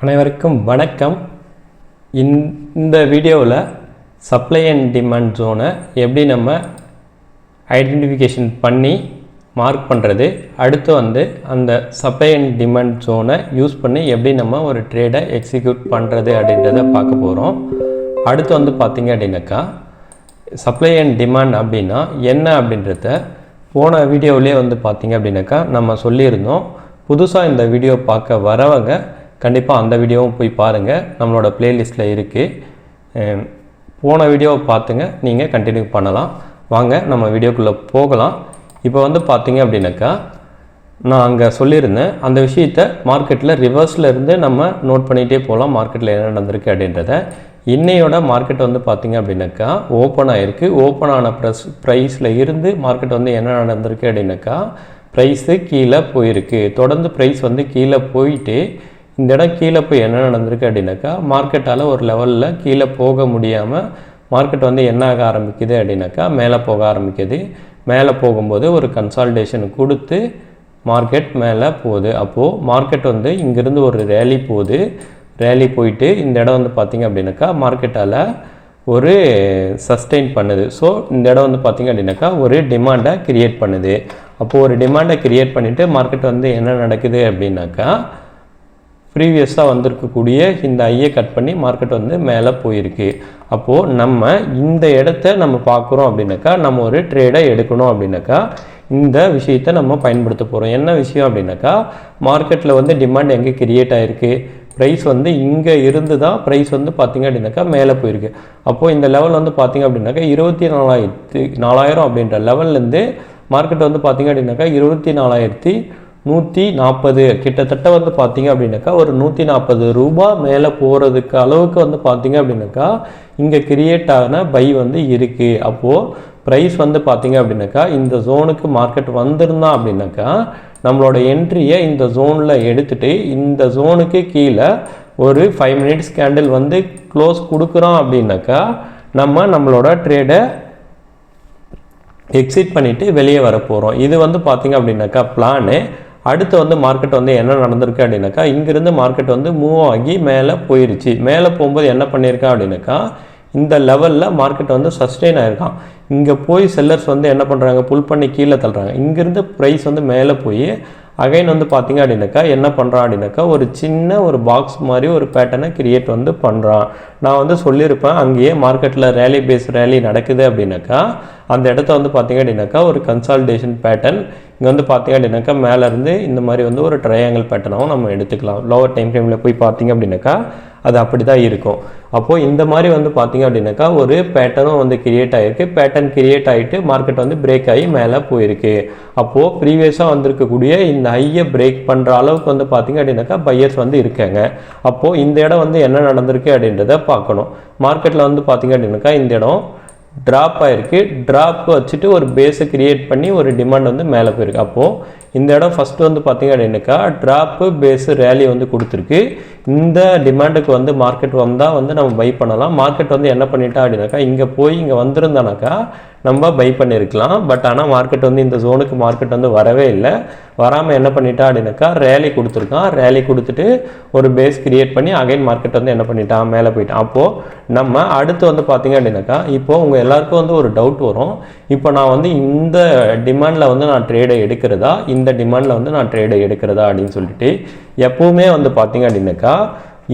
அனைவருக்கும் வணக்கம். இந்த வீடியோவில் சப்ளை அண்ட் டிமாண்ட் ஜோனை எப்படி நம்ம ஐடென்டிஃபிகேஷன் பண்ணி மார்க் பண்ணுறது, அடுத்து அந்த சப்ளை அண்ட் டிமாண்ட் ஜோனை யூஸ் பண்ணி எப்படி நம்ம ஒரு ட்ரேடை எக்ஸிக்யூட் பண்ணுறது அப்படின்றத பார்க்க போகிறோம். அடுத்து பார்த்திங்க அப்படின்னாக்கா சப்ளை அண்ட் டிமாண்ட் அப்படின்னா என்ன அப்படின்றத போன வீடியோவிலே பார்த்திங்க அப்படின்னாக்கா நம்ம சொல்லியிருந்தோம். புதுசாக இந்த வீடியோ பார்க்க வரவங்க கண்டிப்பாக அந்த வீடியோவும் போய் பாருங்கள், நம்மளோட ப்ளேலிஸ்ட்டில் இருக்குது. போன வீடியோவை பார்த்துங்க, நீங்கள் கண்டினியூ பண்ணலாம். வாங்க நம்ம வீடியோக்குள்ளே போகலாம். இப்போ பார்த்திங்க அப்படின்னாக்கா நான் அங்கே சொல்லியிருந்தேன், அந்த விஷயத்தை மார்க்கெட்டில் ரிவர்ஸில் இருந்து நம்ம நோட் பண்ணிகிட்டே போகலாம். மார்க்கெட்டில் என்ன நடந்திருக்கு அப்படின்றத இன்னையோட மார்க்கெட் பார்த்திங்க அப்படின்னாக்கா ஓப்பன் ஆகிருக்கு. ஓப்பன் ஆன ப்ரைஸில் இருந்து மார்க்கெட் என்ன நடந்திருக்கு அப்படின்னாக்கா ப்ரைஸு கீழே போயிருக்கு. தொடர்ந்து ப்ரைஸ் கீழே போயிட்டு இந்த இடம் கீழே போய் என்ன நடந்திருக்கு அப்படின்னாக்கா மார்க்கெட்டால் ஒரு லெவலில் கீழே போக முடியாமல் மார்க்கெட் என்ன ஆக ஆரம்பிக்குது அப்படின்னாக்கா மேலே போக ஆரம்பிக்குது. மேலே போகும்போது ஒரு கன்சால்டேஷன் கொடுத்து மார்க்கெட் மேலே போகுது. அப்போது மார்க்கெட் இங்கேருந்து ஒரு ரேலி போகுது. ரேலி போயிட்டு இந்த இடம் பார்த்திங்க அப்படின்னாக்கா மார்க்கெட்டால் ஒரு சஸ்டெயின் பண்ணுது. ஸோ இந்த இடம் பார்த்திங்க அப்படின்னாக்கா ஒரு டிமாண்டை க்ரியேட் பண்ணுது. அப்போது ஒரு டிமாண்டை க்ரியேட் பண்ணிவிட்டு மார்க்கெட் என்ன நடக்குது அப்படின்னாக்கா ப்ரீவியஸாக வந்திருக்கக்கூடிய இந்த ஐயை கட் பண்ணி மார்க்கெட் மேலே போயிருக்கு. அப்போது நம்ம இந்த இடத்த நம்ம பார்க்குறோம் அப்படின்னாக்கா நம்ம ஒரு ட்ரேடை எடுக்கணும் அப்படின்னாக்கா இந்த விஷயத்தை நம்ம பயன்படுத்த போகிறோம். என்ன விஷயம் அப்படின்னாக்கா மார்க்கெட்டில் டிமாண்ட் எங்கே கிரியேட் ஆகிருக்கு, ப்ரைஸ் இங்கே இருந்து தான் ப்ரைஸ் பார்த்திங்க அப்படின்னாக்கா மேலே போயிருக்கு. அப்போது இந்த லெவல் பார்த்திங்க அப்படின்னாக்கா 24,000 அப்படின்ற லெவல்லேருந்து மார்க்கெட் பார்த்திங்க அப்படின்னாக்கா 24,140 கிட்டத்தட்ட பார்த்திங்க அப்படின்னாக்கா ஒரு 140 ரூபா மேலே போகிறதுக்கு அளவுக்கு பார்த்திங்க அப்படின்னாக்கா இங்கே கிரியேட் ஆன பை இருக்குது. அப்போது ப்ரைஸ் பார்த்திங்க அப்படின்னாக்கா இந்த ஜோனுக்கு மார்க்கெட் வந்திருந்தான் அப்படின்னாக்கா நம்மளோட என்ட்ரியை இந்த ஜோனில் எடுத்துகிட்டு இந்த ஜோனுக்கு கீழே ஒரு 5 மினிட்ஸ் கேண்டில் க்ளோஸ் கொடுக்குறோம் அப்படின்னாக்கா நம்மளோட ட்ரேடை எக்ஸிட் பண்ணிவிட்டு வெளியே வர போகிறோம். இது பார்த்திங்க அப்படின்னாக்கா பிளானு. அடுத்து மார்க்கெட் என்ன நடந்திருக்கு அப்படின்னாக்கா இங்கேருந்து மார்க்கெட் மூவ் ஆகி மேலே போயிடுச்சு. மேலே போகும்போது என்ன பண்ணியிருக்கா அப்படின்னாக்கா இந்த லெவலில் மார்க்கெட் சஸ்டெயின் ஆகிருக்கான். இங்கே போய் செல்லர்ஸ் என்ன பண்ணுறாங்க, புல் பண்ணி கீழே தள்ளுறாங்க. இங்கேருந்து ப்ரைஸ் மேலே போய் அகைன் பார்த்திங்க அப்படின்னாக்கா என்ன பண்ணுறான் அப்படின்னாக்கா ஒரு சின்ன ஒரு பாக்ஸ் மாதிரி ஒரு பேட்டர்னை கிரியேட் பண்ணுறான். நான் சொல்லியிருப்பேன், அங்கேயே மார்க்கெட்டில் ரேலி பேஸ் ரேலி நடக்குது அப்படின்னாக்கா அந்த இடத்த பார்த்திங்க அப்படின்னாக்கா ஒரு கன்சால்டேஷன் பேட்டர்ன். இங்கே பார்த்திங்க அப்படின்னாக்கா மேலேருந்து இந்த மாதிரி ஒரு ட்ரையாங்கிள் பேட்டர்னாகவும் நம்ம எடுத்துக்கலாம். லோவர் டைம் ஃப்ரேமில் போய் பார்த்திங்க அப்படின்னாக்கா அது அப்படி தான் இருக்கும். அப்போது இந்த மாதிரி பார்த்திங்க அப்படின்னாக்கா ஒரு பேட்டர்னும் கிரியேட் ஆகிருக்கு. பேட்டர்ன் கிரியேட் ஆகிட்டு மார்க்கெட் பிரேக் ஆகி மேலே போயிருக்கு. அப்போது ப்ரீவியஸாக வந்திருக்கக்கூடிய இந்த ஹையை பிரேக் பண்ணுற அளவுக்கு பார்த்திங்க அப்படின்னாக்கா பையர்ஸ் இருக்காங்க. அப்போது இந்த இடம் என்ன நடந்திருக்கு அப்படின்றத பார்க்கணும். மார்க்கெட்டில் பார்த்திங்க அப்படின்னாக்கா இந்த இடம் ட்ராப் ஆகிருக்கு. ட்ராப் வச்சுட்டு ஒரு பேஸை கிரியேட் பண்ணி ஒரு டிமாண்ட் மேலே போயிருக்கு. அப்போது இந்த இடம் ஃபஸ்ட்டு பார்த்திங்க அப்படின்னாக்கா ட்ராப்பு பேஸு ரேலி கொடுத்துருக்கு. இந்த டிமாண்டுக்கு மார்க்கெட் வந்தால் நம்ம பை பண்ணலாம். மார்க்கெட் என்ன பண்ணிட்டா அப்படின்னாக்கா இங்கே போய் இங்கே வந்திருந்தானாக்கா நம்ம பை பண்ணியிருக்கலாம். பட் ஆனால் மார்க்கெட் இந்த ஜோனுக்கு மார்க்கெட் வரவே இல்லை. வராமல் என்ன பண்ணிட்டா அப்படின்னாக்கா ரேலி கொடுத்துருக்கான். ரேலி கொடுத்துட்டு ஒரு பேஸ் கிரியேட் பண்ணி அகைன் மார்க்கெட் என்ன பண்ணிட்டான், மேலே போயிட்டான். அப்போது நம்ம அடுத்து பார்த்திங்க அப்படின்னாக்கா இப்போது உங்கள் எல்லாருக்கும் ஒரு டவுட் வரும். இப்போ நான் இந்த டிமாண்டில் நான் ட்ரேடை எடுக்கிறதா, இந்த டிமாண்டில் நான் ட்ரேடை எடுக்கிறதா அப்படின்னு சொல்லிட்டு எப்போவுமே பார்த்திங்க அப்படின்னாக்கா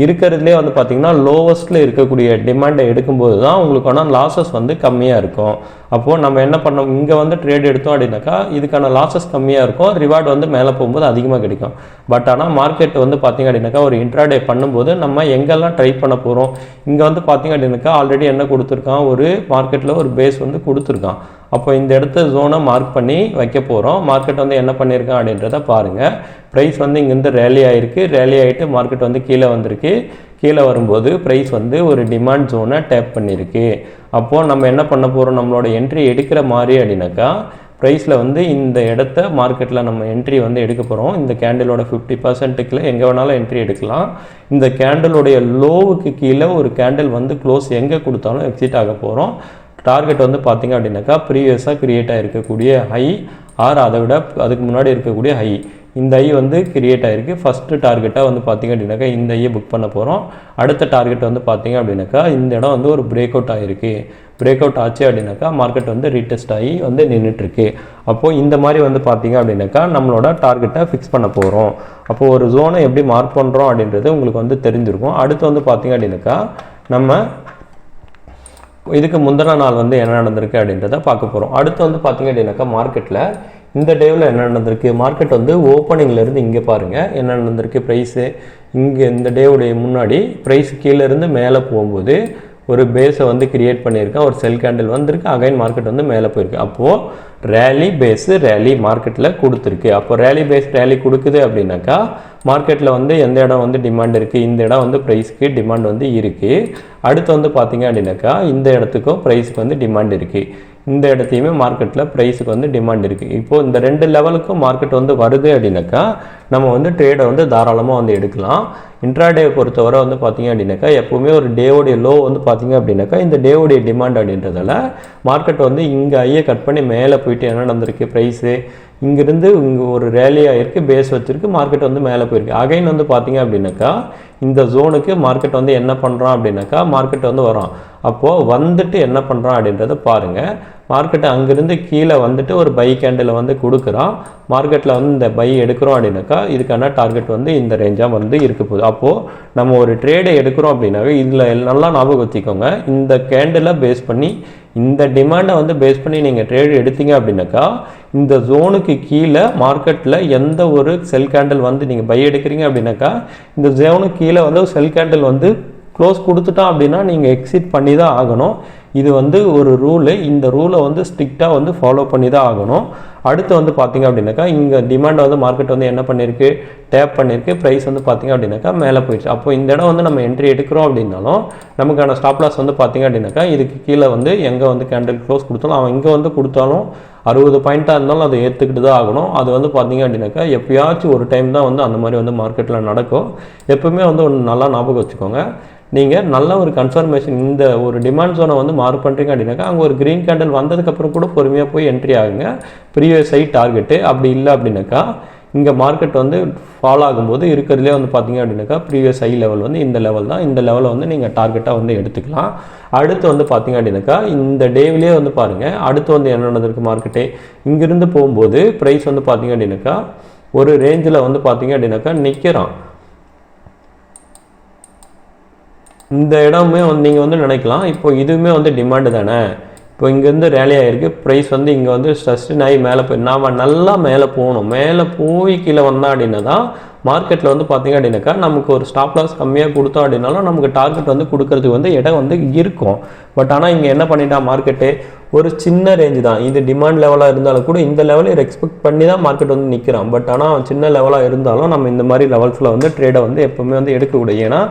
இருக்கிறதுலே பார்த்திங்கன்னா லோவஸ்ட்டில் இருக்கக்கூடிய டிமாண்டை எடுக்கும்போது தான் உங்களுக்கான லாஸஸ் கம்மியாக இருக்கும். அப்போது நம்ம என்ன பண்ணோம், இங்கே ட்ரேட் எடுத்தோம் அப்படின்னாக்கா இதுக்கான லாஸஸ் கம்மியாக இருக்கும், ரிவார்டு மேலே போகும்போது அதிகமாக கிடைக்கும். பட் ஆனால் மார்க்கெட் பார்த்திங்க அப்படின்னாக்கா ஒரு இன்ட்ராடே பண்ணும்போது நம்ம எங்கெல்லாம் ட்ரை பண்ண போகிறோம், இங்கே பார்த்திங்க அப்படின்னாக்கா ஆல்ரெடி என்ன கொடுத்துருக்கான், ஒரு மார்க்கெட்டில் ஒரு பேஸ் கொடுத்துருக்கான். அப்போ இந்த இடத்த ஜோனை மார்க் பண்ணி வைக்க போகிறோம். மார்க்கெட் என்ன பண்ணியிருக்கான் அப்படின்றத பாருங்கள். ப்ரைஸ் இங்கேருந்து ரேலி ஆகிருக்கு. ரேலி ஆகிட்டு மார்க்கெட் கீழே வந்திருக்கு. கீழே வரும்போது ப்ரைஸ் ஒரு டிமாண்ட் ஜோனை டேப் பண்ணியிருக்கு. அப்போது நம்ம என்ன பண்ண போகிறோம், நம்மளோட என்ட்ரி எடுக்கிற மாதிரி அப்படின்னாக்கா ப்ரைஸில் இந்த இடத்த மார்க்கெட்டில் நம்ம என்ட்ரி எடுக்க போகிறோம். இந்த கேண்டிலோட 50%க்குள்ள எங்கே வேணாலும் என்ட்ரி எடுக்கலாம். இந்த கேண்டிலோடைய லோவுக்கு கீழே ஒரு கேண்டில் க்ளோஸ் எங்கே கொடுத்தாலும் எக்ஸிட் ஆக போகிறோம். டார்கெட் பார்த்திங்க அப்படின்னாக்கா ப்ரீவியஸாக க்ரியேட் ஆகிருக்கக்கூடிய ஹை ஆர் அதை விட அதுக்கு முன்னாடி இருக்கக்கூடிய ஹை, இந்த ஐ வந்து கிரியேட் ஆகிருக்கு. ஃபஸ்ட்டு டார்கெட்டாக வந்து பார்த்திங்க அப்படின்னாக்கா இந்த ஐயை புக் பண்ண போகிறோம். அடுத்த டார்கெட் வந்து பார்த்திங்க அப்படின்னாக்கா இந்த இடம் வந்து ஒரு பிரேக் அவுட் ஆகிருக்கு. பிரேக் அவுட் ஆச்சு அப்படின்னாக்கா மார்க்கெட் வந்து ரீடெஸ்ட் ஆகி வந்து நின்றுட்டுருக்கு. அப்போது இந்த மாதிரி வந்து பார்த்திங்க அப்படின்னாக்கா நம்மளோட டார்கெட்டை ஃபிக்ஸ் பண்ண போகிறோம். அப்போது ஒரு ஜோனை எப்படி மார்க் பண்ணுறோம் அப்படின்றது உங்களுக்கு வந்து தெரிஞ்சிருக்கும். அடுத்து வந்து பார்த்திங்க அப்படின்னாக்கா நம்ம இதுக்கு முந்தின நாள் வந்து என்ன நடந்திருக்கு அப்படின்றத பார்க்க போகிறோம். அடுத்து வந்து பார்த்திங்க அப்படின்னாக்கா மார்க்கெட்டில் இந்த டேவில் என்ன நடந்திருக்கு, மார்க்கெட் வந்து ஓப்பனிங்லேருந்து இங்கே பாருங்கள் என்ன நடந்திருக்கு. ப்ரைஸு இங்கே இந்த டேவுடைய முன்னாடி ப்ரைஸ் கீழேருந்து மேலே போகும்போது ஒரு பேஸை வந்து கிரியேட் பண்ணியிருக்கேன். ஒரு செல் கேண்டில் வந்திருக்கு. அகைன் மார்க்கெட் வந்து மேலே போயிருக்கு. அப்போது ரேலி பேஸு ரேலி மார்க்கெட்டில் கொடுத்துருக்கு. அப்போ ரேலி பேஸ் ரேலி கொடுக்குது அப்படின்னாக்கா மார்க்கெட்டில் வந்து எந்த இடம் வந்து டிமாண்ட் இருக்குது, இந்த இடம் வந்து ப்ரைஸுக்கு டிமாண்ட் வந்து இருக்குது. அடுத்து வந்து பார்த்திங்க அப்படின்னாக்கா இந்த இடத்துக்கும் ப்ரைஸுக்கு வந்து டிமாண்ட் இருக்குது. இந்த இடத்தையுமே மார்க்கெட்டில் ப்ரைஸுக்கு வந்து டிமாண்ட் இருக்குது. இப்போது இந்த 2 லெவலுக்கும் மார்க்கெட் வந்து வருது அப்படின்னாக்கா நம்ம வந்து ட்ரேடை வந்து தாராளமாக வந்து எடுக்கலாம். இன்ட்ராடே பொறுத்தவரை வந்து பார்த்திங்க அப்படின்னாக்கா எப்போவுமே ஒரு டேவோடைய லோ வந்து பார்த்திங்க அப்படின்னாக்கா இந்த டேவோடைய டிமாண்ட் அப்படின்றதால மார்க்கெட் வந்து இங்கே ஐயை கட் பண்ணி மேலே போயிட்டு என்ன நடந்திருக்கு, ப்ரைஸு இங்கேருந்து இங்கே ஒரு ரேலியாக இருக்குது, பேஸ் வச்சுருக்கு, மார்க்கெட் வந்து மேலே போயிருக்கு. அகைன் வந்து பார்த்திங்க அப்படின்னாக்கா இந்த ஜோனுக்கு மார்க்கெட் வந்து என்ன பண்ணுறான் அப்படின்னாக்கா மார்க்கெட் வந்து வரும். அப்போது வந்துட்டு என்ன பண்ணுறான் அப்படின்றத பாருங்கள். மார்க்கெட்டை அங்கேருந்து கீழே வந்துட்டு ஒரு பை கேண்டில் வந்து கொடுக்குறான். மார்க்கெட்டில் வந்து இந்த பை எடுக்கிறோம் அப்படின்னாக்கா இதுக்கான டார்கெட் வந்து இந்த ரேஞ்சாக வந்து இருக்க போகுது. அப்போது நம்ம ஒரு ட்ரேடை எடுக்கிறோம் அப்படின்னாக்கா இதில் நல்லா ஞாபகம் வச்சுக்கோங்க. இந்த கேண்டிலை பேஸ் பண்ணி இந்த டிமாண்டை வந்து பேஸ் பண்ணி நீங்கள் ட்ரேடு எடுத்தீங்க அப்படின்னாக்கா இந்த ஜோனுக்கு கீழே மார்க்கெட்டில் எந்த ஒரு செல் கேண்டில் வந்து நீங்கள் பை எடுக்கிறீங்க அப்படின்னாக்கா இந்த ஜோனுக்கு கீழே வந்து செல் கேண்டில் வந்து க்ளோஸ் கொடுத்துட்டோம் அப்படின்னா நீங்கள் எக்ஸிட் பண்ணி தான் ஆகணும். இது வந்து ஒரு ரூலு. இந்த ரூலை வந்து ஸ்ட்ரிக்டாக வந்து ஃபாலோ பண்ணி தான் ஆகணும். அடுத்து வந்து பார்த்திங்க அப்படின்னாக்கா இங்கே டிமாண்டை வந்து மார்க்கெட் வந்து என்ன பண்ணியிருக்கு, டேப் பண்ணியிருக்கு. ப்ரைஸ் வந்து பார்த்திங்க அப்படின்னாக்கா மேலே போயிடுச்சு. அப்போ இந்த இடம் வந்து நம்ம என்ட்ரி எடுக்கிறோம் அப்படின்னாலும் நமக்கான ஸ்டாப் லாஸ் வந்து பார்த்திங்க அப்படின்னாக்கா இதுக்கு கீழே வந்து எங்கே வந்து கேண்டில் க்ளோஸ் கொடுத்தாலும் அவன் இங்கே வந்து கொடுத்தாலும் 60 பாயிண்ட்டாக இருந்தாலும் அதை ஏற்றுக்கிட்டு தான் ஆகணும். அது வந்து பார்த்திங்க அப்படின்னாக்கா எப்போயாச்சும் ஒரு டைம் தான் வந்து அந்த மாதிரி வந்து மார்க்கெட்டில் நடக்கும். எப்பவுமே வந்து ஒன்று நல்லா ஞாபகம் வச்சுக்கோங்க. நீங்கள் நல்ல ஒரு கன்ஃபர்மேஷன் இந்த ஒரு டிமாண்ட் ஜோனை வந்து மார்க் பண்ணுறீங்க அப்படின்னாக்கா அங்கே ஒரு க்ரீன் கேண்டில் வந்ததுக்கப்புறம் கூட பொறுமையாக போய் என்ட்ரி ஆகுங்க. Previous high target. அப்படி இல்லை அப்படின்னாக்கா இங்கே மார்க்கெட் வந்து ஃபாலோ ஆகும்போது இருக்கிறதுலே வந்து பார்த்திங்க அப்படின்னாக்கா ப்ரீவியஸ் ஹை லெவல் வந்து இந்த லெவல் தான். இந்த லெவலை வந்து நீங்கள் டார்கெட்டாக வந்து எடுத்துக்கலாம். அடுத்து வந்து பார்த்திங்க அப்படின்னாக்கா இந்த டேவிலே வந்து பாருங்கள் அடுத்து வந்து என்ன நடந்திருக்கு மார்க்கெட்டே இங்கேருந்து போகும்போது ப்ரைஸ் வந்து பார்த்திங்க அப்படின்னாக்கா ஒரு ரேஞ்சில் வந்து பார்த்திங்க அப்படின்னாக்கா நிற்கிறான். இந்த இடமே வந்து நீங்கள் வந்து நினைக்கலாம் இப்போ இதுவுமே வந்து டிமாண்டு தானே, இப்போ இங்கேருந்து ரேலி ஆகிருக்கு, ப்ரைஸ் வந்து இங்கே வந்து ஸ்ட்ரெஸ்டன் ஆகி மேலே போய் நாம் நல்லா மேலே போகணும். மேலே போய் கீழே வந்தோம் அப்படின்னா தான் மார்க்கெட்டில் வந்து பார்த்திங்க அப்படின்னாக்கா நமக்கு ஒரு ஸ்டாப் லாஸ் கம்மியாக கொடுத்தோம் அப்படின்னாலும் நமக்கு டார்கெட் வந்து கொடுக்கறதுக்கு வந்து இடம் வந்து இருக்கும். பட் ஆனால் இங்கே என்ன பண்ணிட்டா மார்க்கெட்டு ஒரு சின்ன ரேஞ்சு தான். இது டிமாண்ட் லெவலாக இருந்தாலும் கூட இந்த லெவலில் எக்ஸ்பெக்ட் பண்ணி தான் மார்க்கெட் வந்து நிற்கிறான். பட் ஆனால் சின்ன லெவலாக இருந்தாலும் நம்ம இந்த மாதிரி லெவல்ஸில் வந்து ட்ரேடை வந்து எப்போவுமே வந்து எடுக்கக்கூடாது. ஏன்னா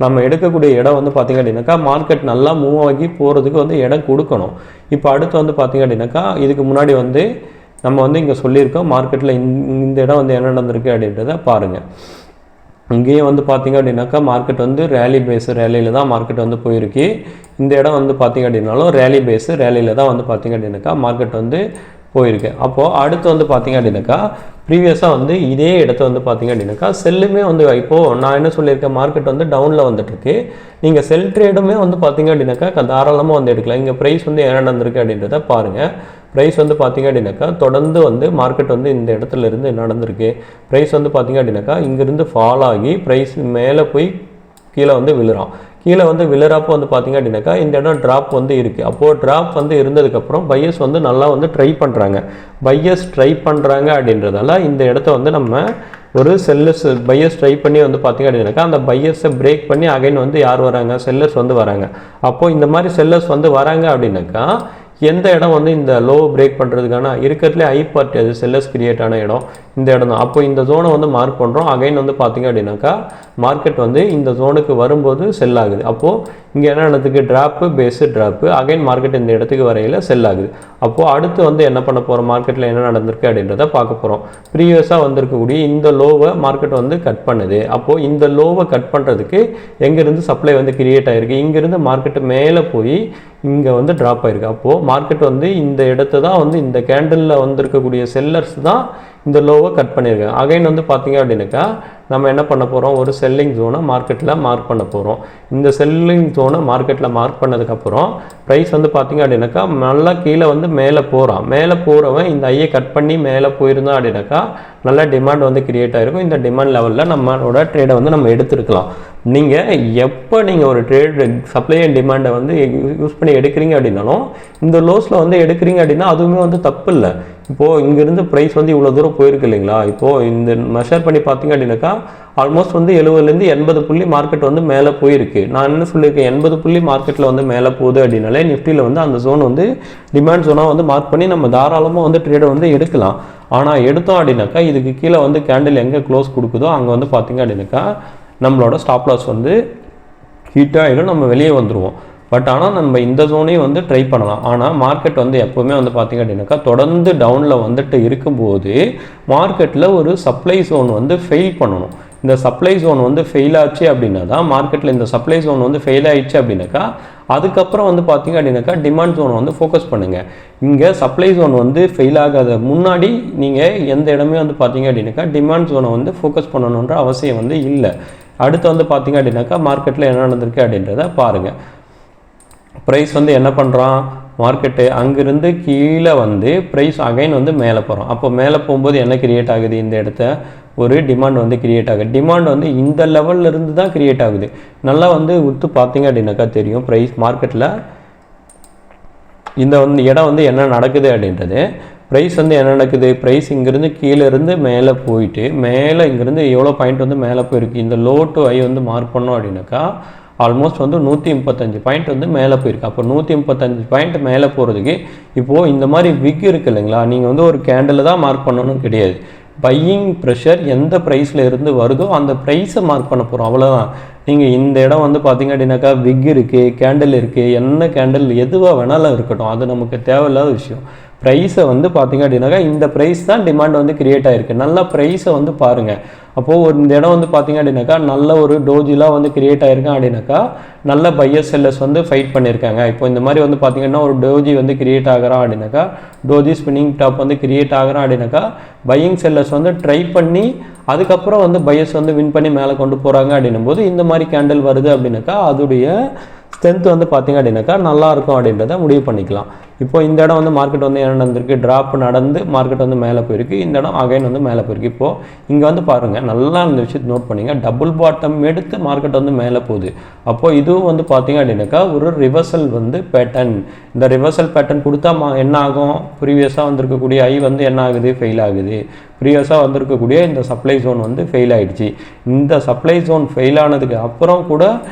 நம்ம எடுக்கக்கூடிய இடம் வந்து பார்த்திங்க அப்படின்னாக்கா மார்க்கெட் நல்லா மூவ் ஆகி போகிறதுக்கு வந்து இடம் கொடுக்கணும். இப்போ அடுத்து வந்து பார்த்திங்க அப்படின்னாக்கா இதுக்கு முன்னாடி வந்து நம்ம வந்து இங்கே சொல்லியிருக்கோம் மார்க்கெட்டில் இந்த இடம் வந்து என்ன நடந்திருக்கு அப்படின்றத பாருங்கள். இங்கேயும் வந்து பார்த்திங்க அப்படின்னாக்கா மார்க்கெட் வந்து ரேலி பேஸு ரேலியில் தான் மார்க்கெட் வந்து போயிருக்கு. இந்த இடம் வந்து பார்த்திங்க அப்படின்னாலும் ரேலி பேஸு ரேலியில் தான் வந்து பார்த்திங்க அப்படின்னாக்கா மார்க்கெட் வந்து போயிருக்கு. அப்போது அடுத்து வந்து பார்த்திங்க அப்படின்னாக்கா ப்ரீவியஸாக வந்து இதே இடத்த வந்து பார்த்திங்க அப்படின்னாக்கா செல்லுமே வந்து இப்போது நான் என்ன சொல்லியிருக்கேன் மார்க்கெட் வந்து டவுனில் வந்துட்டுருக்கு. நீங்கள் செல் ட்ரேடுமே வந்து பார்த்திங்க அப்படின்னாக்கா தாராளமாக வந்து எடுக்கலாம். இங்கே ப்ரைஸ் வந்து என்ன நடந்திருக்கு அப்படின்றத பாருங்கள். ப்ரைஸ் வந்து பார்த்திங்க அப்படின்னாக்கா தொடர்ந்து வந்து மார்க்கெட் வந்து இந்த இடத்துல இருந்து நடந்திருக்கு. ப்ரைஸ் வந்து பார்த்திங்க அப்படின்னாக்கா இங்கேருந்து ஃபால் ஆகி ப்ரைஸ் மேலே போய் கீழே வந்து விழுறான். கீழே வந்து விழுறப்போ வந்து பார்த்திங்க அப்படின்னாக்கா இந்த இடம் ட்ராப் வந்து இருக்குது. அப்போது ட்ராப் வந்து இருந்ததுக்கப்புறம் பையர்ஸ் வந்து நல்லா வந்து ட்ரை பண்ணுறாங்க. பையர்ஸ் ட்ரை பண்ணுறாங்க அப்படின்றதால இந்த இடத்த வந்து நம்ம ஒரு செல்லர்ஸ் பையர்ஸ் ட்ரை பண்ணி வந்து பார்த்திங்க அப்படின்னாக்கா அந்த பையர்ஸை பிரேக் பண்ணி அகைன் வந்து யார் வராங்க, செல்லர்ஸ் வந்து வராங்க. அப்போது இந்த மாதிரி செல்லர்ஸ் வந்து வராங்க அப்படின்னாக்கா எந்த இடம் வந்து இந்த லோ பிரேக் பண்ணுறதுக்கான இருக்கிறதுலே ஹை பார்ட்டி அது செல்லர்ஸ் கிரியேட் ஆன இடம் இந்த இடம் தான். அப்போ இந்த ஜோனை வந்து மார்க் பண்ணுறோம். அகைன் வந்து பார்த்திங்க அப்படின்னாக்கா மார்க்கெட் வந்து இந்த ஜோனுக்கு வரும்போது செல் ஆகுது. அப்போது இங்கே என்ன நடந்துக்கு drop base drop again market இந்த இடத்துக்கு வரையில் செல் ஆகுது. அப்போது அடுத்து வந்து என்ன பண்ண போகிறோம், மார்க்கெட்டில் என்ன நடந்திருக்கு அப்படின்றத பார்க்க போகிறோம். ப்ரீவியஸாக வந்திருக்கக்கூடிய இந்த லோவை மார்க்கெட் வந்து கட் பண்ணுது. அப்போது இந்த லோவை கட் பண்ணுறதுக்கு எங்கேருந்து சப்ளை வந்து கிரியேட் ஆகிருக்கு, இங்கேருந்து மார்க்கெட்டு மேலே போய் இங்கே வந்து ட்ராப் ஆகிருக்கு. அப்போது மார்க்கெட் வந்து இந்த இடத்த தான் வந்து இந்த கேண்டலில் வந்திருக்கக்கூடிய செல்லர்ஸ் தான் இந்த லோவை கட் பண்ணியிருக்காங்க. அகைன் வந்து பார்த்தீங்க அப்படின்னாக்கா நம்ம என்ன பண்ண போகிறோம், ஒரு செல்லிங் ஜோனை மார்க்கெட்டில் மார்க் பண்ண போகிறோம். இந்த செல்லிங் ஜோனை மார்க்கெட்டில் மார்க் பண்ணதுக்கப்புறம் ப்ரைஸ் வந்து பார்த்தீங்க அப்படின்னாக்கா நல்லா கீழே வந்து மேலே போகிறான். மேலே போகிறவன் இந்த ஐயை கட் பண்ணி மேலே போயிருந்தான் அப்படின்னாக்கா நல்ல டிமாண்ட் வந்து கிரியேட் ஆகிருக்கும். இந்த டிமாண்ட் லெவலில் நம்மளோட ட்ரேடை வந்து நம்ம எடுத்துருக்கலாம். நீங்கள் எப்போ நீங்கள் ஒரு ட்ரேட் சப்ளை அண்ட் டிமாண்டை வந்து யூஸ் பண்ணி எடுக்கிறீங்க அப்படின்னாலும் இந்த லோஸில் வந்து எடுக்கிறீங்க அப்படின்னா அதுவுமே வந்து தப்பு இல்லை. இப்போது இங்கேருந்து ப்ரைஸ் வந்து இவ்வளோ தூரம் போயிருக்கு இல்லைங்களா, இப்போது இந்த மெஷர் பண்ணி பார்த்தீங்க அப்படின்னாக்கா ஆல்மோஸ்ட் வந்து 70லேருந்து 80 புள்ளி மார்க்கெட் வந்து மேலே போயிருக்கு. நான் என்ன சொல்லியிருக்கேன், 80 புள்ளி மார்க்கெட்டில் வந்து மேலே போகுது அப்படின்னாலே நிஃப்டியில் வந்து அந்த ஜோன் வந்து டிமாண்ட் ஜோனாக வந்து மார்க் பண்ணி நம்ம தாராளமாக வந்து ட்ரேடை வந்து எடுக்கலாம். ஆனால் எடுத்தோம் அப்படின்னாக்கா இதுக்கு கீழே வந்து கேண்டில் எங்கே க்ளோஸ் கொடுக்குதோ அங்கே வந்து பார்த்தீங்க அப்படின்னாக்கா நம்மளோட ஸ்டாப் லாஸ் வந்து ஹீட் ஆகிடும், நம்ம வெளியே வந்துடுவோம். பட் ஆனால் நம்ம இந்த ஜோனையும் வந்து ட்ரை பண்ணலாம். ஆனால் மார்க்கெட் வந்து எப்போவுமே வந்து பார்த்திங்க அப்படின்னாக்கா தொடர்ந்து டவுனில் வந்துட்டு இருக்கும்போது மார்க்கெட்டில் ஒரு சப்ளை ஜோன் வந்து ஃபெயில் பண்ணணும். இந்த சப்ளை ஜோன் வந்து ஃபெயில் ஆச்சு அப்படின்னா தான் மார்க்கெட்டில் இந்த சப்ளை ஜோன் வந்து ஃபெயில் ஆயிடுச்சு அப்படின்னாக்கா அதுக்கப்புறம் வந்து பார்த்திங்க அப்படின்னாக்கா டிமாண்ட் ஜோனை வந்து ஃபோக்கஸ் பண்ணுங்கள். இங்கே சப்ளை ஜோன் வந்து ஃபெயில் ஆகாத முன்னாடி நீங்கள் எந்த இடமே வந்து பார்த்திங்க அப்படின்னாக்கா டிமாண்ட் ஜோனை வந்து ஃபோக்கஸ் பண்ணணுன்ற அவசியம் வந்து இல்லை. அடுத்து வந்து பார்த்திங்க அப்படின்னாக்கா மார்க்கெட்டில் என்ன நடந்திருக்கு அப்படின்றத பாருங்கள். ப்ரைஸ் வந்து என்ன பண்ணுறான், மார்க்கெட்டு அங்கேருந்து கீழே வந்து ப்ரைஸ் அகைன் வந்து மேலே போகிறோம். அப்போ மேலே போகும்போது என்ன கிரியேட் ஆகுது, இந்த இடத்த ஒரு டிமாண்ட் வந்து கிரியேட் ஆகுது. டிமாண்ட் வந்து இந்த லெவலில் இருந்து தான் கிரியேட் ஆகுது. நல்லா வந்து உத்து பார்த்தீங்க அப்படின்னாக்கா தெரியும் ப்ரைஸ் மார்க்கெட்டில் இந்த வந்து இடம் வந்து என்ன நடக்குது அப்படின்றது. ப்ரைஸ் வந்து என்ன நடக்குது, ப்ரைஸ் இங்கேருந்து கீழே இருந்து மேலே போயிட்டு மேலே இங்கேருந்து எவ்வளோ பாயிண்ட் வந்து மேலே போயிருக்கு. இந்த லோ டு ஹை வந்து மார்க் பண்ணோம் அப்படின்னாக்கா ஆல்மோஸ்ட் வந்து 135 பாயிண்ட் வந்து மேலே போயிருக்கு. அப்போ 135 பாயிண்ட் மேலே போகிறதுக்கு இப்போது இந்த மாதிரி விக் இருக்குது இல்லைங்களா, நீங்கள் வந்து ஒரு கேண்டில் தான் மார்க் பண்ணணும் கிடையாது. பையிங் ப்ரெஷர் எந்த ப்ரைஸில் இருந்து வருதோ அந்த ப்ரைஸை மார்க் பண்ண போகிறோம், அவ்வளோதான். நீங்கள் இந்த இடம் வந்து பார்த்திங்க அப்படின்னாக்கா விக் இருக்குது, கேண்டில் இருக்குது, என்ன கேண்டில் எதுவாக வேணாலும் இருக்கட்டும், அது நமக்கு தேவையில்லாத விஷயம். ப்ரைஸை வந்து பார்த்திங்க அப்படின்னாக்கா இந்த ப்ரைஸ் தான் டிமாண்ட் வந்து கிரியேட் ஆகிருக்கு. நல்லா ப்ரைஸை வந்து பாருங்கள். அப்போது இந்த இடம் வந்து பார்த்திங்க அப்படின்னாக்கா நல்ல ஒரு டோஜிலாம் வந்து கிரியேட் ஆகிருக்கேன் அப்படின்னாக்கா நல்ல பையர் செல்லர்ஸ் வந்து ஃபைட் பண்ணியிருக்காங்க. இப்போ இந்த மாதிரி வந்து பார்த்திங்கன்னா ஒரு டோஜி வந்து கிரியேட் ஆகிறான் அப்படின்னாக்கா டோஜி ஸ்பின்னிங் டாப் வந்து கிரியேட் ஆகிறான் அப்படின்னாக்கா பையிங் செல்லர்ஸ் வந்து ட்ரை பண்ணி அதுக்கப்புறம் வந்து பையர்ஸ் வந்து வின் பண்ணி மேலே கொண்டு போகிறாங்க அப்படின்னும் போது இந்த மாதிரி கேண்டில் வருது அப்படின்னாக்கா அதோடைய ஸ்ட்ரென்த் வந்து பார்த்திங்க அப்படின்னாக்கா நல்லாயிருக்கும் அப்படின்றத முடிவு பண்ணிக்கலாம். இப்போ இந்த இடம் வந்து மார்க்கெட் வந்து என்ன நடந்திருக்கு, ட்ராப் நடந்து மார்க்கெட் வந்து மேலே போயிருக்கு. இந்த இடம் அகைன் வந்து மேலே போயிருக்கு. இப்போது இங்கே வந்து பாருங்கள், நல்லா இந்த விஷயத்தை நோட் பண்ணிங்க, டபுள் பாட்டம் எடுத்து மார்க்கெட் வந்து மேலே போகுது. அப்போது இதுவும் வந்து பார்த்திங்க அப்படின்னாக்கா ஒரு ரிவர்சல் வந்து பேட்டர்ன். இந்த ரிவர்சல் பேட்டர்ன் கொடுத்தா என்ன ஆகும், ப்ரீவியஸாக வந்திருக்கக்கூடிய ஐ வந்து என்ன ஆகுது, ஃபெயில் ஆகுது. ப்ரீவியஸாக வந்திருக்கக்கூடிய இந்த சப்ளை ஜோன் வந்து ஃபெயில் ஆகிடுச்சு. இந்த சப்ளை ஜோன் ஃபெயில் ஆனதுக்கு அப்புறம் கூட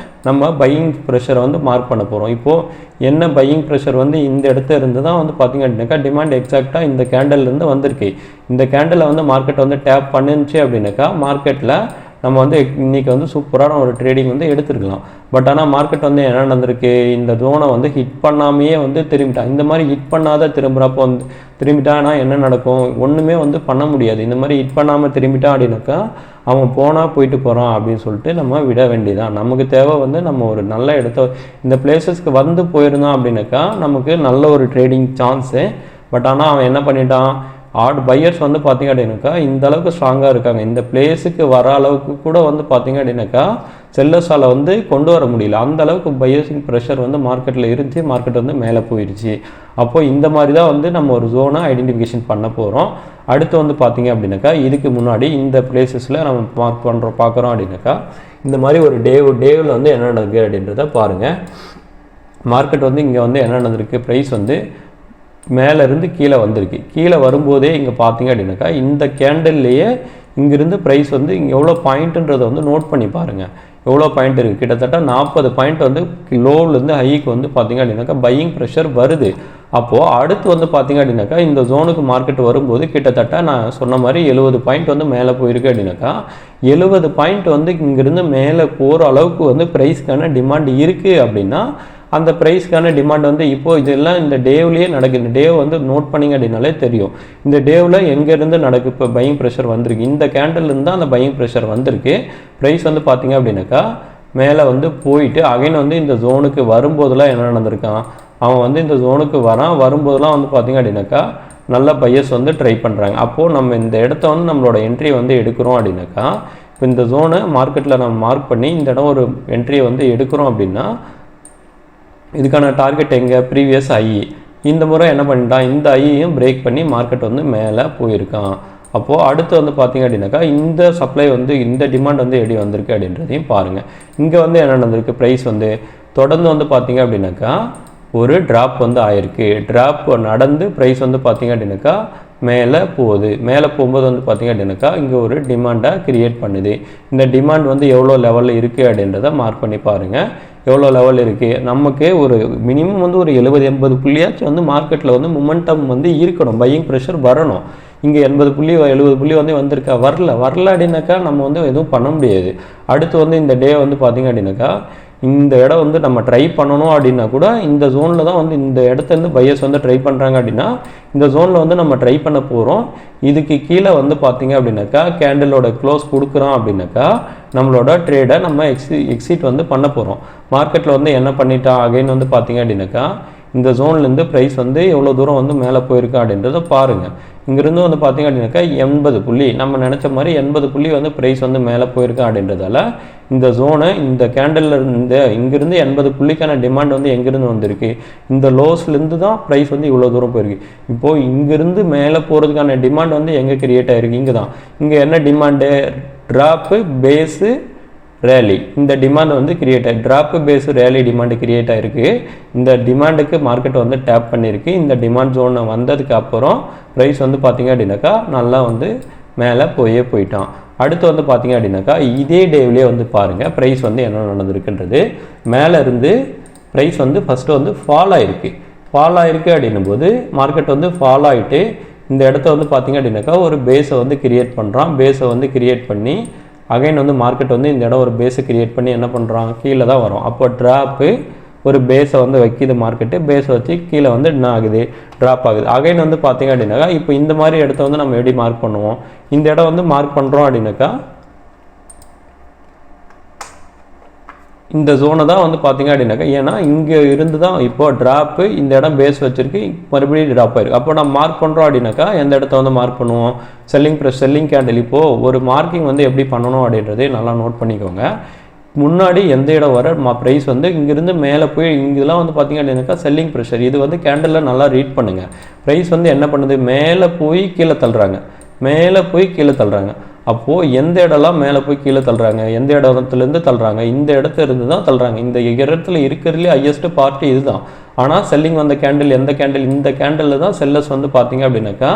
நம்ம பையிங் ப்ரெஷரை வந்து மார்க் பண்ண போகிறோம். இப்போது என்ன பையிங் ப்ரெஷர் வந்து இந்த இடத்துல இருந்து தான் வந்து பார்த்திங்க அப்படின்னாக்கா டிமாண்ட் எக்ஸாக்டாக இந்த கேண்டல்லேருந்து வந்திருக்கு. இந்த கேண்டலை வந்து மார்க்கெட் வந்து டேப் பண்ணுச்சு அப்படின்னாக்கா மார்க்கெட்டில் நம்ம வந்து இன்றைக்கி வந்து சூப்பரான ஒரு ட்ரேடிங் வந்து எடுத்துருக்கலாம். பட் ஆனால் மார்க்கெட் வந்து என்ன நடந்திருக்கு, இந்த ஜோனை வந்து ஹிட் பண்ணாமையே வந்து திரும்பிட்டான். இந்த மாதிரி ஹிட் பண்ணாத திரும்புகிறப்போ வந்து திரும்பிட்டான்னா என்ன நடக்கும், ஒன்றுமே வந்து பண்ண முடியாது. இந்த மாதிரி ஹிட் பண்ணாமல் திரும்பிட்டான் அப்படின்னாக்கா அவன் போனால் போயிட்டு போகிறான் அப்படின்னு சொல்லிட்டு நம்ம விட வேண்டியதான். நமக்கு தேவை வந்து நம்ம ஒரு நல்ல இடத்த இந்த பிளேசஸ்க்கு வந்து போயிருந்தோம் அப்படின்னாக்கா நமக்கு நல்ல ஒரு ட்ரேடிங் சான்ஸு. பட் ஆனால் அவன் என்ன பண்ணிட்டான், பையர்ஸ் வந்து பார்த்திங்க அப்படின்னாக்கா இந்த அளவுக்கு ஸ்ட்ராங்காக இருக்காங்க. இந்த பிளேஸுக்கு வர அளவுக்கு கூட வந்து பார்த்திங்க அப்படின்னாக்கா செல்லர்ஸால் வந்து கொண்டு வர முடியல. அந்த அளவுக்கு பையர்ஸிங் ப்ரெஷர் வந்து மார்க்கெட்டில் இருந்துச்சு, மார்க்கெட் வந்து மேலே போயிடுச்சு. அப்போது இந்த மாதிரி தான் வந்து நம்ம ஒரு ஜோனை ஐடென்டிஃபிகேஷன் பண்ண போகிறோம். அடுத்து வந்து பார்த்திங்க அப்படின்னாக்கா இதுக்கு முன்னாடி இந்த பிளேசஸில் நம்ம பார்க்குறோம் அப்படின்னாக்கா இந்த மாதிரி ஒரு டேவில் வந்து என்ன நடக்குது அப்படின்றத பாருங்கள். மார்க்கெட் வந்து இங்கே வந்து என்ன நடந்திருக்கு, ப்ரைஸ் வந்து மேலேருந்து கீழே வந்திருக்கு. கீழே வரும்போதே இங்கே பார்த்தீங்க அப்படின்னாக்கா இந்த கேண்டல்லையே இங்கேருந்து ப்ரைஸ் வந்து இங்கே எவ்வளோ பாயிண்ட்டுன்றதை வந்து நோட் பண்ணி பாருங்கள். எவ்வளோ பாயிண்ட் இருக்குது, கிட்டத்தட்ட 40 பாயிண்ட் வந்து லோவிலேருந்து ஹைக்கு வந்து பார்த்திங்க அப்படின்னாக்கா பையிங் ப்ரெஷர் வருது. அப்போது அடுத்து வந்து பார்த்திங்க அப்படின்னாக்கா இந்த ஜோனுக்கு மார்க்கெட் வரும்போது கிட்டத்தட்ட நான் சொன்ன மாதிரி 70 பாயிண்ட் வந்து மேலே போயிருக்கு அப்படின்னாக்கா 70 பாயிண்ட் வந்து இங்கேருந்து மேலே போகிற அளவுக்கு வந்து ப்ரைஸ்க்கான டிமாண்ட் இருக்குது அப்படின்னா அந்த ப்ரைஸ்க்கான டிமாண்ட் வந்து இப்போது இதெல்லாம் இந்த டேவ்லேயே நடக்குது. இந்த டேவ் வந்து நோட் பண்ணிங்க அப்படின்னாலே தெரியும். இந்த டேவில் எங்கேருந்து நடக்கு இப்போ பையிங் ப்ரெஷர் வந்திருக்கு. இந்த கேண்டல்லேருந்து தான் அந்த பையிங் ப்ரெஷர் வந்திருக்கு. ப்ரைஸ் வந்து பார்த்திங்க அப்படின்னாக்கா மேலே வந்து போயிட்டு அகைன் வந்து இந்த ஜோனுக்கு வரும்போதெல்லாம் என்ன நடந்திருக்கான், அவன் வந்து இந்த ஜோனுக்கு வரும்போதெல்லாம் வந்து பார்த்திங்க அப்படின்னாக்கா நல்ல பையர்ஸ் வந்து ட்ரை பண்ணுறாங்க. அப்போது நம்ம இந்த இடத்த வந்து நம்மளோட என்ட்ரி வந்து எடுக்கிறோம் அப்படின்னாக்கா இப்போ இந்த ஜோனை மார்க்கெட்டில் நம்ம மார்க் பண்ணி இந்த இடம் ஒரு என்ட்ரியை வந்து எடுக்கிறோம் அப்படின்னா இதுக்கான டார்கெட் எங்கே, ப்ரீவியஸ் ஐ. இந்த முறை என்ன பண்ணிட்டான், இந்த ஐயையும் பிரேக் பண்ணி மார்க்கெட் வந்து மேலே போயிருக்கான். அப்போது அடுத்து வந்து பார்த்திங்க அப்படின்னாக்கா இந்த சப்ளை வந்து இந்த டிமாண்ட் வந்து எப்படி வந்திருக்கு அப்படின்றதையும் பாருங்கள். இங்கே வந்து என்ன நடந்திருக்கு, ப்ரைஸ் வந்து தொடர்ந்து வந்து பார்த்திங்க அப்படின்னாக்கா ஒரு ட்ராப் வந்து ஆயிருக்கு. ட்ராப் நடந்து ப்ரைஸ் வந்து பார்த்திங்க அப்படின்னாக்கா மேலே போகுது. மேலே போகும்போது வந்து பார்த்திங்க அப்படின்னாக்கா இங்கே ஒரு டிமாண்டை க்ரியேட் பண்ணுது. இந்த டிமாண்ட் வந்து எவ்வளோ லெவலில் இருக்குது அப்படின்றத மார்க் பண்ணி பாருங்கள். எவ்வளோ லெவல் இருக்குது, நமக்கு ஒரு மினிமம் வந்து ஒரு 70-80 புள்ளியாச்சும் வந்து மார்க்கெட்டில் வந்து மொமெண்டம் வந்து இருக்கணும், பையிங் ப்ரெஷர் வரணும். இங்கே 80 புள்ளி 70 புள்ளி வந்து வந்திருக்கா, வரல அப்படின்னாக்கா நம்ம வந்து எதுவும் பண்ண முடியாது. அடுத்து வந்து இந்த டே வந்து பார்த்திங்க அப்படின்னாக்கா இந்த இடம் வந்து நம்ம ட்ரை பண்ணணும் அப்படின்னா கூட இந்த ஜோனில் தான் வந்து இந்த இடத்துலேருந்து பையர்ஸ் வந்து ட்ரை பண்ணுறாங்க அப்படின்னா இந்த ஜோனில் வந்து நம்ம ட்ரை பண்ண போகிறோம். இதுக்கு கீழே வந்து பார்த்திங்க அப்படின்னாக்கா கேண்டிலோட க்ளோஸ் கொடுக்குறோம் அப்படின்னாக்கா நம்மளோட ட்ரேடை நம்ம எக்ஸிட் வந்து பண்ண போகிறோம். மார்க்கெட்டில் வந்து என்ன பண்ணிட்டா அகைன் வந்து பார்த்திங்க அப்படின்னாக்கா இந்த ஜோன்லேருந்து ப்ரைஸ் வந்து எவ்வளோ தூரம் வந்து மேலே போயிருக்கா அப்படின்றத பாருங்கள். இங்கேருந்து வந்து பார்த்திங்க அப்படின்னாக்கா 80 புள்ளி நம்ம நினச்ச மாதிரி 80 புள்ளி வந்து ப்ரைஸ் வந்து மேலே போயிருக்கா அப்படின்றதால இந்த ஜோனை இந்த கேண்டலில் இருந்து இங்கேருந்து 80 புள்ளிக்கான டிமாண்ட் வந்து எங்கேருந்து வந்திருக்கு, இந்த லோஸ்லேருந்து தான் ப்ரைஸ் வந்து இவ்வளோ தூரம் போயிருக்கு. இப்போது இங்கேருந்து மேலே போகிறதுக்கான டிமாண்ட் வந்து எங்கே கிரியேட் ஆகிருக்கு, இங்கே தான். இங்கே என்ன டிமாண்டு, ட்ராப்பு பேஸு ரேலி. இந்த டிமாண்ட் வந்து கிரியேட் ஆகி drop base rally demand create ஆகிருக்கு. இந்த டிமாண்டுக்கு மார்க்கெட் வந்து டேப் பண்ணியிருக்கு. இந்த டிமாண்ட் ஜோனை வந்ததுக்கு அப்புறம் ப்ரைஸ் வந்து பார்த்திங்க அப்படின்னாக்கா நல்லா வந்து மேலே போயிட்டான். அடுத்து வந்து பார்த்திங்க அப்படின்னாக்கா இதே டேவிலே வந்து பாருங்கள் ப்ரைஸ் வந்து என்ன நடந்திருக்குன்றது. மேலே இருந்து ப்ரைஸ் வந்து ஃபஸ்ட்டு வந்து ஃபால் ஆகிருக்கு அப்படின்னும் போது மார்க்கெட் வந்து ஃபால் ஆகிட்டு இந்த இடத்த வந்து பார்த்திங்க அப்படின்னாக்கா ஒரு பேஸை வந்து கிரியேட் பண்ணுறான். பேஸை வந்து கிரியேட் பண்ணி அகைன் வந்து மார்க்கெட் வந்து இந்த இடம் ஒரு பேஸை கிரியேட் பண்ணி என்ன பண்ணுறான், கீழே தான் வரும். அப்போ ட்ராப்பு ஒரு பேஸை வந்து வைக்கிது மார்க்கெட்டு, பேஸை வச்சு கீழே வந்து என்ன ஆகுது, ட்ராப் ஆகுது. அகைன் வந்து பார்த்திங்க அப்படின்னாக்கா இப்போ இந்த மாதிரி இடத்த வந்து நம்ம எப்படி மார்க் பண்ணுவோம், இந்த இடம் வந்து மார்க் பண்ணுறோம் அப்படின்னாக்கா இந்த ஜோனை தான் வந்து பார்த்திங்க அப்படின்னாக்கா ஏன்னா இங்கே இருந்து தான் இப்போ ட்ராப்பு இந்த இடம் பேஸ் வச்சுருக்கு, மறுபடியும் ட்ராப் ஆயிருக்கு. அப்போ நம்ம மார்க் பண்ணுறோம் அப்படின்னாக்கா எந்த இடத்த வந்து மார்க் பண்ணுவோம், செல்லிங் கேண்டில். இப்போது ஒரு மார்க்கிங் வந்து எப்படி பண்ணணும் அப்படின்றதே நல்லா நோட் பண்ணிக்கோங்க. முன்னாடி எந்த இடம் வர ப்ரைஸ் வந்து இங்கேருந்து மேலே போய் இங்கெல்லாம் வந்து பார்த்திங்க அப்படின்னாக்கா செல்லிங் ப்ரெஷர். இது வந்து கேண்டலில் நல்லா ரீட் பண்ணுங்கள். ப்ரைஸ் வந்து என்ன பண்ணுது, மேலே போய் கீழே தள்ளுறாங்க. அப்போது எந்த இடம்லாம் மேலே போய் கீழே தள்ளுறாங்க, எந்த இடத்துலேருந்து தள்ளுறாங்க, இந்த இடத்துல இருந்து தான் தள்ளுறாங்க. இந்த இடத்துல இருக்கிறதுலே ஹையஸ்ட் பார்ட்டி இதுதான். ஆனால் செல்லிங் வந்த கேண்டில் எந்த கேண்டில், இந்த கேண்டிலில் தான் செல்லர்ஸ் வந்து பார்த்திங்க அப்படின்னாக்கா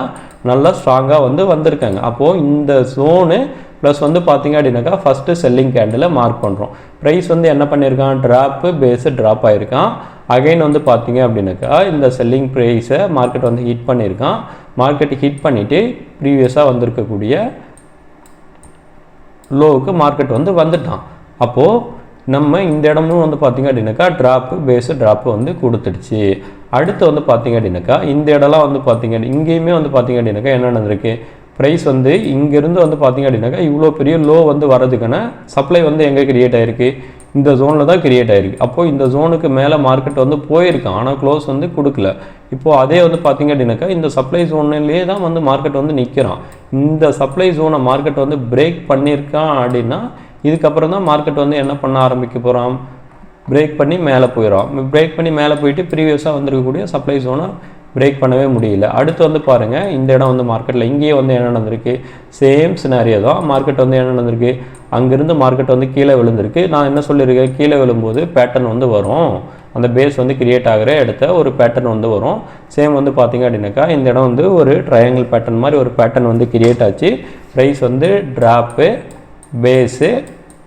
நல்லா ஸ்ட்ராங்காக வந்து வந்திருக்காங்க. அப்போது இந்த ஜோனு ப்ளஸ் வந்து பார்த்திங்க அப்படின்னாக்கா ஃபஸ்ட்டு செல்லிங் கேண்டிலை மார்க் பண்ணுறோம். ப்ரைஸ் வந்து என்ன பண்ணியிருக்கான், ட்ராப்பு பேஸு ட்ராப் ஆகிருக்கான். அகைன் வந்து பார்த்திங்க அப்படின்னாக்கா இந்த செல்லிங் ப்ரைஸை மார்க்கெட் வந்து ஹிட் பண்ணியிருக்கான். மார்க்கெட் ஹிட் பண்ணிவிட்டு ப்ரீவியஸாக வந்திருக்கக்கூடிய லோவுக்கு மார்க்கெட் வந்து வந்துட்டான். அப்போது நம்ம இந்த இடமும் வந்து பார்த்திங்க அப்படின்னாக்கா ட்ராப்பு பேஸு ட்ராப்பு வந்து கொடுத்துடுச்சு. அடுத்து வந்து பார்த்திங்க அப்படின்னாக்கா இந்த இடம்லாம் வந்து பார்த்திங்க இங்கேயுமே வந்து பார்த்திங்க அப்படின்னாக்கா என்ன நடந்திருக்கு, ப்ரைஸ் வந்து இங்கேருந்து வந்து பார்த்திங்க அப்படின்னாக்கா இவ்வளோ பெரிய லோ வந்து வரதுக்கான சப்ளை வந்து எங்கே கிரியேட் ஆகிருக்கு, இந்த ஜோனில் தான் கிரியேட் ஆகிருக்கு. அப்போது இந்த ஜோனுக்கு மேலே மார்க்கெட் வந்து போயிருக்கான், ஆனால் க்ளோஸ் வந்து கொடுக்கல. இப்போது அதே வந்து பார்த்திங்க அப்படின்னாக்கா இந்த சப்ளை ஜோன்லேயே தான் வந்து மார்க்கெட் வந்து நிற்கிறான். இந்த சப்ளை ஜோனை மார்க்கெட் வந்து பிரேக் பண்ணியிருக்கான் அப்படின்னா இதுக்கப்புறம் தான் மார்க்கெட் வந்து என்ன பண்ண ஆரம்பிக்க போகிறான், பிரேக் பண்ணி மேலே போயிடும். பிரேக் பண்ணி மேலே போயிட்டு ப்ரீவியஸாக வந்திருக்கக்கூடிய சப்ளை ஜோனை பிரேக் பண்ணவே முடியல. அடுத்து வந்து பாருங்கள் இந்த இடம் வந்து மார்க்கெட்டில் இங்கேயே வந்து என்ன நடந்திருக்கு, சேம் சினாரியோ தான். மார்க்கெட் வந்து என்ன நடந்திருக்கு, அங்கேருந்து மார்க்கெட் வந்து கீழே விழுந்திருக்கு. நான் என்ன சொல்லியிருக்கேன், கீழே விழும்போது பேட்டர்ன் வந்து வரும், அந்த பேஸ் வந்து கிரியேட் ஆகிற இடத்த ஒரு பேட்டர்ன் வந்து வரும். சேம் வந்து பார்த்திங்க அப்படின்னாக்கா இந்த இடம் வந்து ஒரு ட்ரையாங்கிள் பேட்டர்ன் மாதிரி ஒரு பேட்டர்ன் வந்து கிரியேட் ஆச்சு. ப்ரைஸ் வந்து ட்ராப்பு பேஸு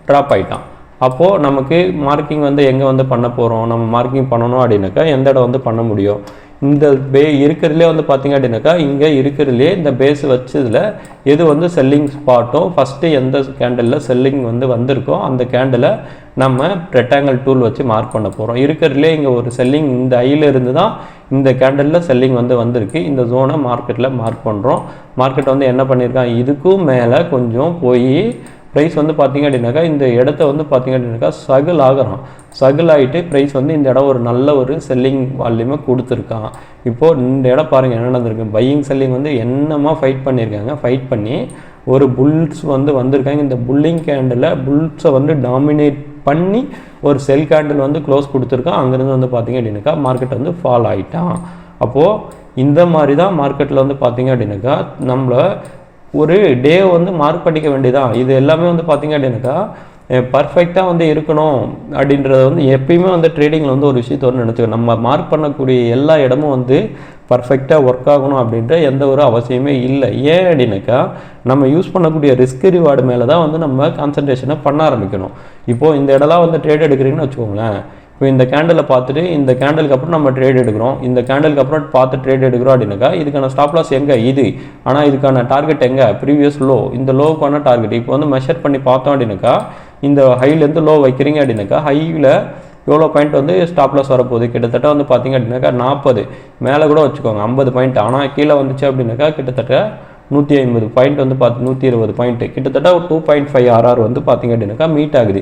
ட்ராப் ஆகிட்டான். அப்போது நமக்கு மார்க்கிங் வந்து எங்கே வந்து பண்ண போகிறோம், நம்ம மார்க்கிங் பண்ணணும் அப்படின்னாக்கா எந்த இடம் வந்து பண்ண முடியும், இந்த இருக்கிறதுலே வந்து பார்த்திங்க அப்படின்னாக்கா இங்கே இருக்கிறதுலே இந்த பேஸ் வச்சதில் எது வந்து செல்லிங் ஸ்பாட்டோ ஃபஸ்ட்டு எந்த கேண்டலில் செல்லிங் வந்து வந்திருக்கோ அந்த கேண்டலை நம்ம ரெக்டாங்கிள் டூல் வச்சு மார்க் பண்ண போகிறோம். இருக்கிறதுலே இங்கே ஒரு செல்லிங் இந்த ஐயில் இருந்து தான் இந்த கேண்டலில் செல்லிங் வந்து வந்திருக்கு. இந்த ஜோனை மார்க்கெட்டில் மார்க் பண்ணுறோம். மார்க்கெட் வந்து என்ன பண்ணியிருக்காங்க, இதுக்கும் மேலே கொஞ்சம் போய் ப்ரைஸ் வந்து பார்த்திங்க அப்படின்னாக்கா இந்த இடத்த வந்து பார்த்திங்க அப்படின்னாக்கா ஸ்ட்ரகிள் ஆகிறான். ஸ்ட்ரகிள் ஆகிட்டு ப்ரைஸ் வந்து இந்த இடம் ஒரு நல்ல ஒரு செல்லிங் வால்யூமை கொடுத்துருக்கான். இப்போது இந்த இடம் பாருங்கள் என்ன நடந்திருக்கு, பையிங் செல்லிங் வந்து என்னமா ஃபைட் பண்ணியிருக்காங்க. ஃபைட் பண்ணி ஒரு புல்ஸ் வந்து வந்திருக்காங்க. இந்த புல்லிங் கேண்டில் புல்ஸை வந்து டாமினேட் பண்ணி ஒரு செல் கேண்டில் வந்து க்ளோஸ் கொடுத்துருக்கான். அங்கேருந்து வந்து பார்த்திங்க அப்படின்னாக்கா மார்க்கெட் வந்து ஃபால் ஆகிட்டான். அப்போது இந்த மாதிரி தான் மார்க்கெட்டில் வந்து பார்த்திங்க அப்படின்னாக்கா நம்மளை ஒரு டே வந்து மார்க் பண்ணிக்க வேண்டியதான். இது எல்லாமே வந்து பார்த்திங்க அப்படின்னாக்கா பர்ஃபெக்டாக வந்து இருக்கணும் அப்படின்றத வந்து எப்பயுமே வந்து ட்ரேடிங்கில் வந்து ஒரு விஷயத்தை வந்து நினச்சிக்கணும். நம்ம மார்க் பண்ணக்கூடிய எல்லா இடமும் வந்து பர்ஃபெக்டாக ஒர்க் ஆகணும் அப்படின்ற எந்த ஒரு அவசியமே இல்லை. ஏன் அப்படின்னாக்கா நம்ம யூஸ் பண்ணக்கூடிய ரிஸ்க் ரிவார்டு மேலே தான் வந்து நம்ம கான்சன்ட்ரேஷனை பண்ண ஆரம்பிக்கணும். இப்போது இந்த இடம்லாம் வந்து ட்ரேட் எடுக்கிறீங்கன்னு வச்சுக்கோங்களேன். இப்போ இந்த கேண்டலை பார்த்துட்டு இந்த கேண்டலுக்கு அப்புறம் நம்ம ட்ரேட் எடுக்கிறோம், இந்த கேண்டலுக்கு அப்புறம் பார்த்து ட்ரேட் எடுக்கிறோம் அப்படின்னாக்கா இதுக்கான ஸ்டாப் லாஸ் எங்கே இது, ஆனால் இதுக்கான டார்கெட் எங்கே, ப்ரீவியஸ் லோ, இந்த லோவுக்கான டார்கெட் இப்போ வந்து மெஷர் பண்ணி பார்த்தோம் அப்படின்னாக்கா இந்த ஹைலேருந்து லோ வைக்கிறீங்க அப்படின்னாக்கா ஹையில் எவ்வளோ பாயிண்ட் வந்து ஸ்டாப் லாஸ் வரப்போகுது, கிட்டத்தட்ட வந்து பார்த்திங்க அப்படின்னாக்கா 40 மேலே கூட வச்சுக்கோங்க 50 பாயிண்ட். ஆனால் கீழே வந்துச்சு அப்படின்னாக்கா கிட்டத்தட்ட 150 பாயிண்ட் வந்து 120 பாயிண்ட்டு, கிட்டத்தட்ட ஒரு 2.5 RR வந்து பார்த்திங்க அப்படின்னாக்கா மீட் ஆகுது.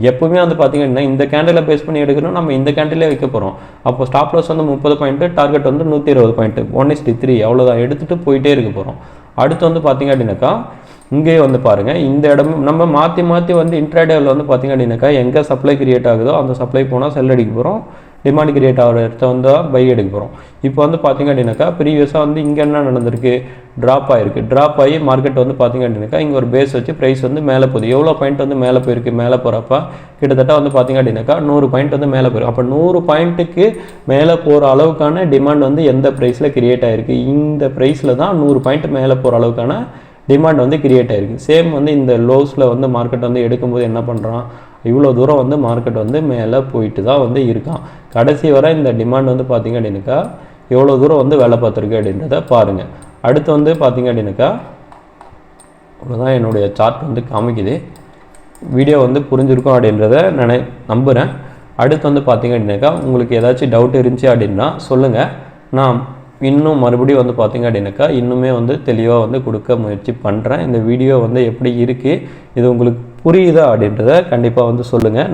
எப்பவுமே வந்து பார்த்திங்க அப்படின்னா இந்த கேண்டில் பேஸ் பண்ணி எடுக்கணும், நம்ம இந்த கேண்டிலே வைக்க போகிறோம். அப்போ ஸ்டாப் லாஸ் வந்து 30 பாயிண்ட்டு, டார்கெட் வந்து 120 பாயிண்ட்டு, 1:3 அவ்வளோதான் எடுத்துகிட்டு போயிட்டே இருக்க போகிறோம். அடுத்து வந்து பார்த்திங்க அப்படின்னாக்கா இங்கேயே வந்து பாருங்கள் இந்த இடமும் நம்ம மாற்றி மாற்றி வந்து இன்ட்ராடேவில் வந்து பார்த்திங்க அப்படின்னாக்கா எங்கே சப்ளை கிரியேட் ஆகுதோ அந்த சப்ளை போனால் செல் அடிக்க போகிறோம், டிமாண்ட் கிரியேட் ஆகிற இடத்த வந்து பை எடுக்க போகிறோம். இப்போ வந்து பார்த்திங்க அப்படின்னாக்கா ப்ரீவியஸாக வந்து இங்கே என்ன நடந்திருக்கு, ட்ராப் ஆகிருக்கு. ட்ராப் ஆகி மார்க்கெட் வந்து பார்த்திங்க அப்படின்னாக்கா இங்கே ஒரு பேஸ் வச்சு ப்ரைஸ் வந்து மேலே போகுது. எவ்வளோ பாயிண்ட் வந்து மேலே போயிருக்கு, மேலே போகிறப்ப கிட்டத்தட்ட வந்து பார்த்திங்க அப்படின்னாக்கா 100 பாயிண்ட் வந்து மேலே போயிருக்கு. அப்போ 100 பாயிண்ட்டுக்கு மேலே போகிற அளவுக்கான டிமாண்ட் வந்து எந்த ப்ரைஸில் கிரியேட் ஆகிருக்கு, இந்த ப்ரைஸில் தான் 100 பாயிண்ட் மேலே போகிற அளவுக்கான டிமாண்ட் வந்து கிரியேட் ஆகிருக்கு. சேம் வந்து இந்த லோஸில் வந்து மார்க்கெட் வந்து எடுக்கும்போது என்ன பண்ணுறான், இவ்வளோ தூரம் வந்து மார்க்கெட் வந்து மேலே போயிட்டு தான் வந்து இருக்கான். கடைசி வரை இந்த டிமாண்ட் வந்து பார்த்திங்க அப்படின்னாக்கா எவ்வளோ தூரம் வந்து வேலை பார்த்துருக்கு அப்படின்றத பாருங்கள். அடுத்து வந்து பார்த்திங்க அப்படின்னாக்கா அவ்வளோதான் என்னுடைய சார்ட் வந்து காமிக்குது. வீடியோ வந்து புரிஞ்சிருக்கும் அப்படின்றத நம்புகிறேன். அடுத்து வந்து பார்த்திங்க அப்படின்னாக்கா உங்களுக்கு ஏதாச்சும் டவுட் இருந்துச்சு அப்படின்னா சொல்லுங்கள். நான் இன்னும் மறுபடியும் வந்து பார்த்திங்க அப்படின்னாக்கா இன்னுமே வந்து தெளிவாக வந்து கொடுக்க முயற்சி பண்ணுறேன். இந்த வீடியோ வந்து எப்படி இருக்குது, இது உங்களுக்கு புரியுதா அப்படின்றத கண்டிப்பாக வந்து சொல்லுங்கள்.